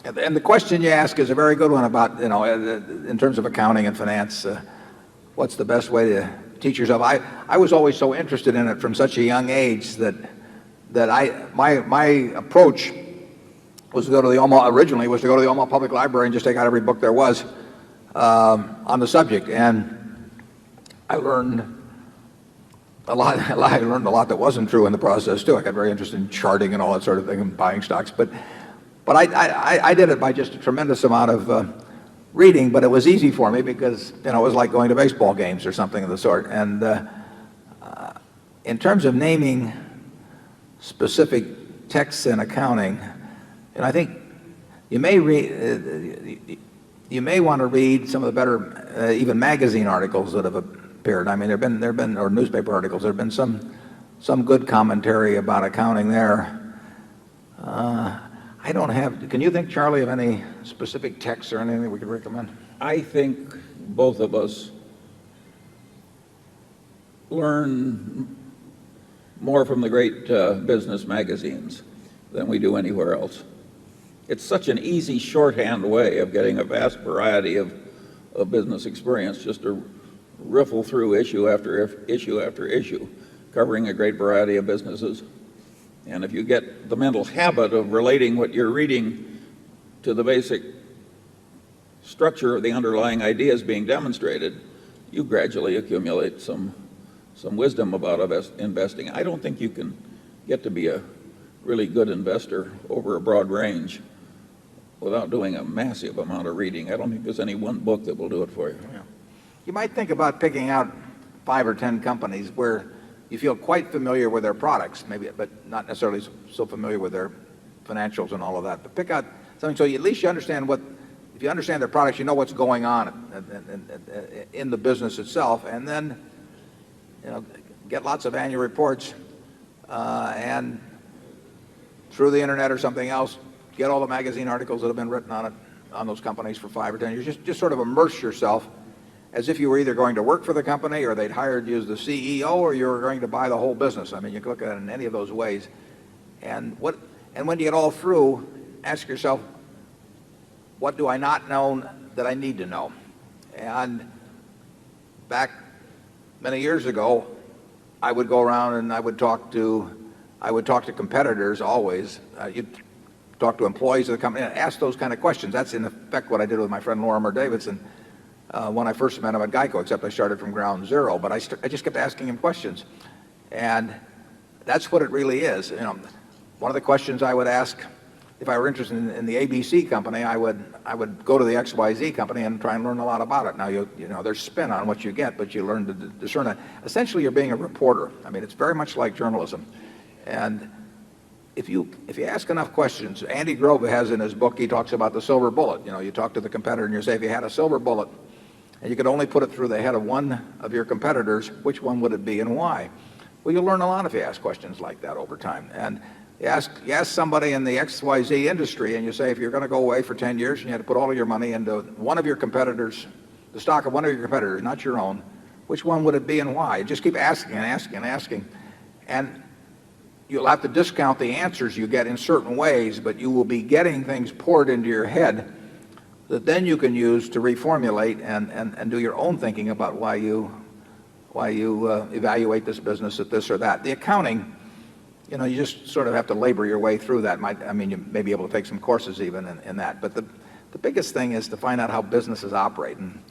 And the question you ask is a very good one about, in terms of accounting and finance, what's the best way to teach yourself? I was always so interested in it from such a young age that my approach was to go to the originally was to go to the Omaha Public Library and just take out every book there was on the subject. And I learned a lot. I learned a lot that wasn't true in the process too. I got very interested in charting and all that sort of thing and buying stocks. But I did it by just a tremendous amount of reading. But it was easy for me because it was like going to baseball games or something of the sort. And in terms of naming specific texts in accounting, I think you may want to read some of the better even magazine articles that have appeared. I mean, there've been or newspaper articles. There've been some good commentary about accounting there. I don't have. Can you think, Charlie, of any specific texts or anything we could recommend? I think both of us learn more from the great business magazines than we do anywhere else. It's such an easy shorthand way of getting a vast variety of business experience, just to riffle through issue after issue after issue, covering a great variety of businesses. And if you get the mental habit of relating what you're reading to the basic structure of the underlying ideas being demonstrated, you gradually accumulate some wisdom about investing. I don't think you can get to be a really good investor over a broad range without doing a massive amount of reading. I don't think there's any one book that will do it for you. Yeah. You might think about picking out 5 or 10 companies where you feel quite familiar with their products, maybe, but not necessarily so familiar with their financials and all of that. But pick out something so at least you understand if you understand their products, you know what's going on in the business itself, and then get lots of annual reports and through the internet or something else, get all the magazine articles that have been written on those companies for 5 or 10 years. Just sort of immerse yourself as if you were either going to work for the company or they'd hired you as the CEO or you were going to buy the whole business. I mean, you can look at it in any of those ways. And when you get all through, ask yourself, what do I not know that I need to know? And back many years ago, I would go around and I would talk to competitors always. You'd talk to employees of the company and ask those kind of questions. That's in effect what I did with my friend Lorimer Davidson when I first met him at Geico, except I started from ground zero. But I just kept asking him questions. And that's what it really is. One of the questions I would ask, if I were interested in the ABC company, I would go to the XYZ company and try and learn a lot about it. Now, there's spin on what you get, but you learn to discern it. Essentially, you're being a reporter. I mean, it's very much like journalism. And if you ask enough questions, Andy Grove has in his book, he talks about the silver bullet. You talk to the competitor and you say, if you had a silver bullet and you could only put it through the head of one of your competitors, which one would it be and why? Well, you'll learn a lot if you ask questions like that over time. And you ask somebody in the XYZ industry and you say, if you're going to go away for 10 years and you had to put all of your money into one of your competitors, the stock of one of your competitors, not your own, which one would it be and why? Just keep asking and asking and asking. And you'll have to discount the answers you get in certain ways, but you will be getting things poured into your head that then you can use to reformulate and do your own thinking about why you evaluate this business at this or that. The accounting, you just sort of have to labor your way through that. You may be able to take some courses even in that. But the biggest thing is to find out how businesses operate. And,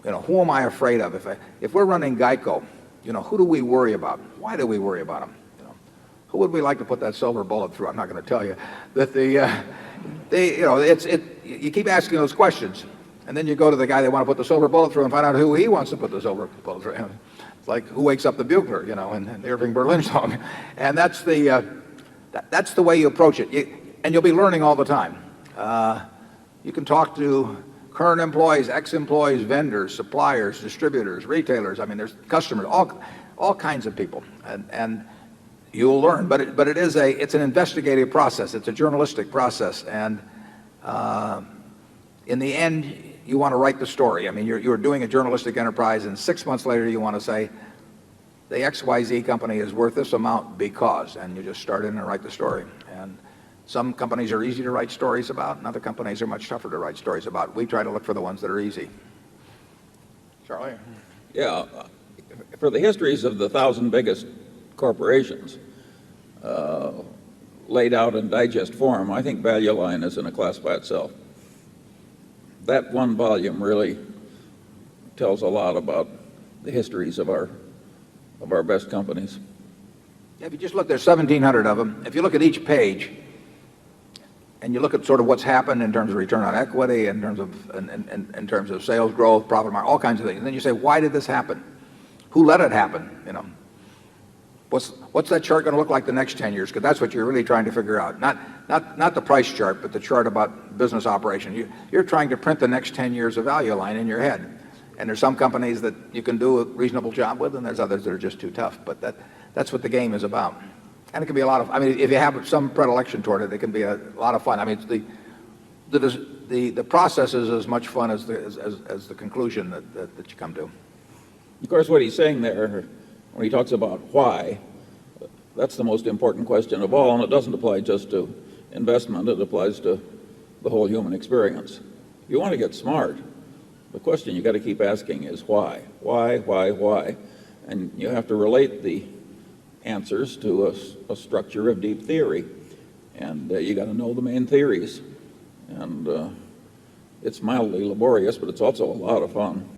who am I afraid of? If we're running Geico, who do we worry about? Why do we worry about them? Who would we like to put that silver bullet through? I'm not going to tell you. That you keep asking those questions. And then you go to the guy they want to put the silver bullet through and find out who he wants to put the silver bullet through. It's like who wakes up the bugler, in the Irving Berlin song. And that's the way you approach it. And you'll be learning all the time. You can talk to current employees, ex-employees, vendors, suppliers, distributors, retailers. I mean, there's customers, all kinds of people. And you'll learn. But it's an investigative process. It's a journalistic process. And in the end, you want to write the story. I mean, you're doing a journalistic enterprise, and 6 months later you want to say, the XYZ company is worth this amount because, and you just start in and write the story. And Some companies are easy to write stories about, and other companies are much tougher to write stories about. We try to look for the ones that are easy. Charlie? Yeah, for the histories of the 1,000 biggest corporations laid out in digest form, I think Value Line is in a class by itself. That one volume really tells a lot about the histories of our best companies. Yeah, if you just look, there's 1,700 of them. If you look at each page, and you look at sort of what's happened in terms of return on equity, in terms of sales growth, profit margin, all kinds of things, and then you say, why did this happen? Who let it happen? What's that chart going to look like the next 10 years? Because that's what you're really trying to figure out. Not the price chart, but the chart about business operation. You're trying to print the next 10 years of Value Line in your head. And there's some companies that you can do a reasonable job with, and there's others that are just too tough. But that's what the game is about. And it can be a lot of, I mean, if you have some predilection toward it, it can be a lot of fun. I mean, the process is as much fun as the conclusion that you come to. Of course, what he's saying there, when he talks about why, that's the most important question of all, and it doesn't apply just to investment, it applies to the whole human experience. If you want to get smart, the question you got to keep asking is why? Why? And you have to relate the answers to a structure of deep theory. And you got to know the main theories. And it's mildly laborious, but it's also a lot of fun.